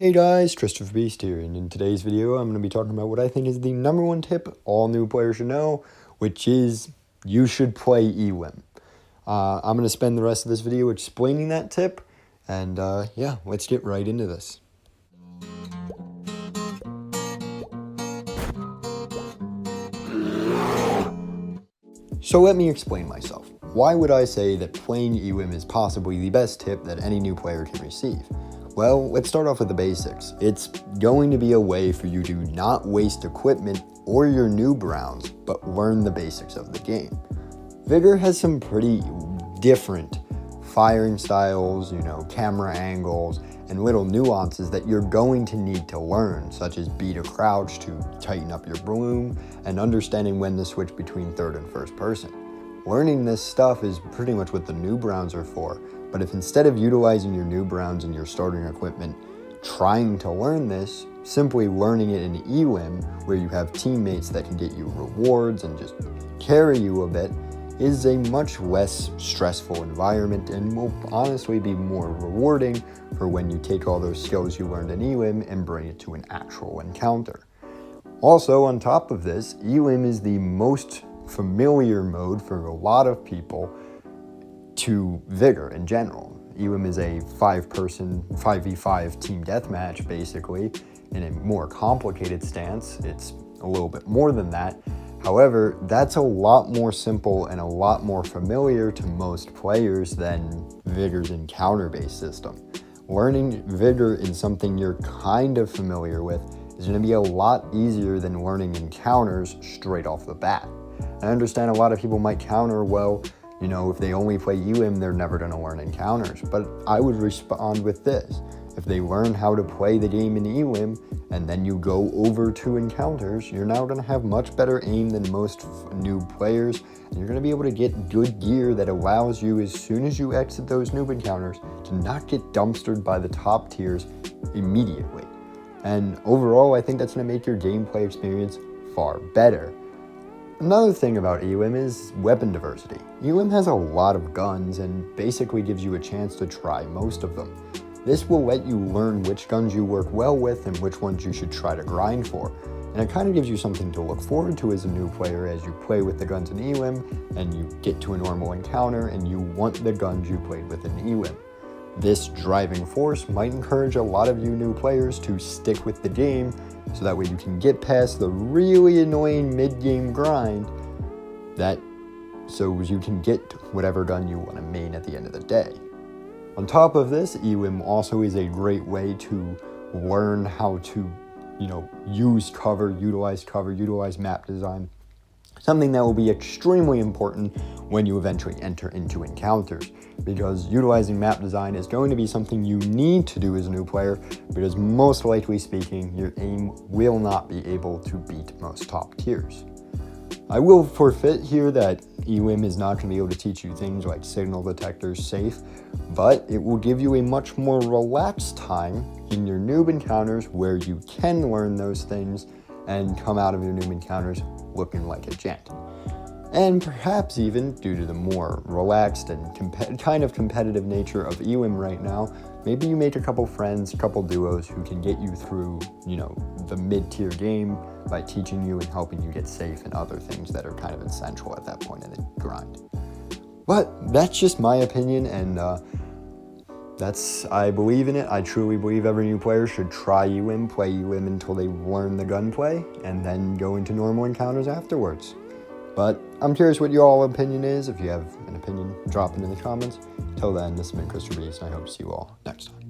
Hey guys, Christopher Beast here, and in today's video I'm going to be talking about what I think is the number one tip all new players should know, which is you should play Elim. I'm going to spend the rest of this video explaining that tip, and yeah, let's get right into this. So let me explain myself. Why would I say that playing Elim is possibly the best tip that any new player can receive? Well, let's start off with the basics. It's going to be a way for you to not waste equipment or your noob rounds, but learn the basics of the game. Vigor has some pretty different firing styles, camera angles, and little nuances that you're going to need to learn, such as beat a crouch to tighten up your bloom, and understanding when to switch between third and first person. Learning this stuff is pretty much what the noob rounds are for, but if instead of utilizing your noob rounds and your starting equipment, trying to learn this, simply learning it in Elim, where you have teammates that can get you rewards and just carry you a bit, is a much less stressful environment and will honestly be more rewarding for when you take all those skills you learned in Elim and bring it to an actual encounter. Also, on top of this, Elim is the most familiar mode for a lot of people to Vigor in general. Elim is a 5-person 5v5 team deathmatch basically in a more complicated stance. It's a little bit more than that. However, that's a lot more simple and a lot more familiar to most players than Vigor's encounter-based system. Learning Vigor in something you're kind of familiar with is going to be a lot easier than learning encounters straight off the bat. I understand a lot of people might counter, well, if they only play Elim, they're never going to learn encounters. But I would respond with this. If they learn how to play the game in Elim, and then you go over to encounters, you're now going to have much better aim than most new players, and you're going to be able to get good gear that allows you, as soon as you exit those noob encounters, to not get dumpstered by the top tiers immediately. And overall, I think that's going to make your gameplay experience far better. Another thing about Elim is weapon diversity. Elim has a lot of guns and basically gives you a chance to try most of them. This will let you learn which guns you work well with and which ones you should try to grind for. And it kind of gives you something to look forward to as a new player as you play with the guns in Elim and you get to a normal encounter and you want the guns you played with in Elim. This driving force might encourage a lot of you new players to stick with the game, so that way you can get past the really annoying mid-game grind so you can get whatever gun you want to main at the end of the day. On top of this, Elim also is a great way to learn how to, use cover, utilize map design. Something that will be extremely important when you eventually enter into encounters, because utilizing map design is going to be something you need to do as a new player, because most likely speaking, your aim will not be able to beat most top tiers. I will forfeit here that Elim is not going to be able to teach you things like signal detectors safe, but it will give you a much more relaxed time in your noob encounters where you can learn those things and come out of your noob encounters looking like a gent. And perhaps even due to the more relaxed and kind of competitive nature of Elim right now, maybe you make a couple friends, a couple duos who can get you through, the mid-tier game by teaching you and helping you get safe and other things that are kind of essential at that point in the grind. But that's just my opinion, and I believe in it. I truly believe every new player should try Elim, play Elim until they learn the gunplay, and then go into normal encounters afterwards. But I'm curious what your all opinion is. If you have an opinion, drop it in the comments. Till then, this has been Christopher Beast, and I hope to see you all next time.